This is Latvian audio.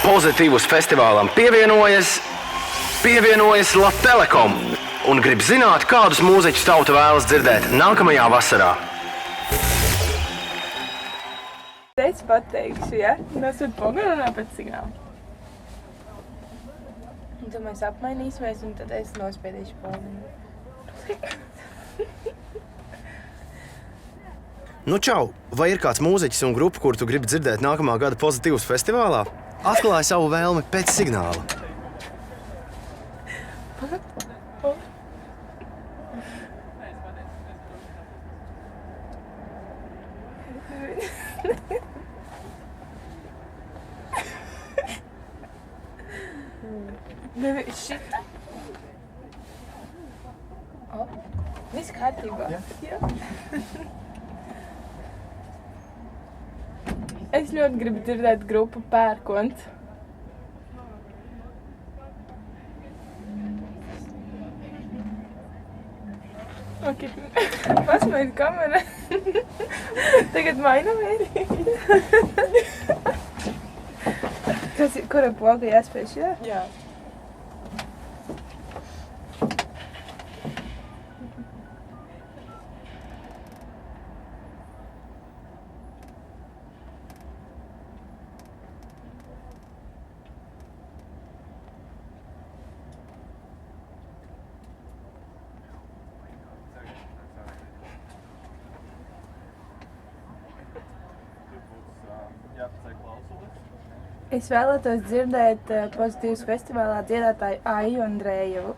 Pozitīvus festivālam pievienojas Latelekom un grib zināt, kādus mūziķus tauta vēlas dzirdēt nākamajā vasarā. Es pateikšu, ja? Mēs varam pagarunāt pēc signāla. Un tad mēs apmainīsimies, un tad es nospiedīšu pauziņu. Nu čau, vai ir kāds mūziķis un grupa, kuru tu gribi dzirdēt nākamā gada Pozitīvus festivālā? Atklāj savu vēlmi pēc signāla. Šita? Viss kārtībā? Jā. Es ļoti gribu dzirdēt grupu Pērkons. Ok, pasmēj kamera. Tagad mainam mēdī. Kura poga jāspēj šitā? Jā. Es vēlētos dzirdēt Pozitīvus festivālā dziedātāju Aiju Andrejevu.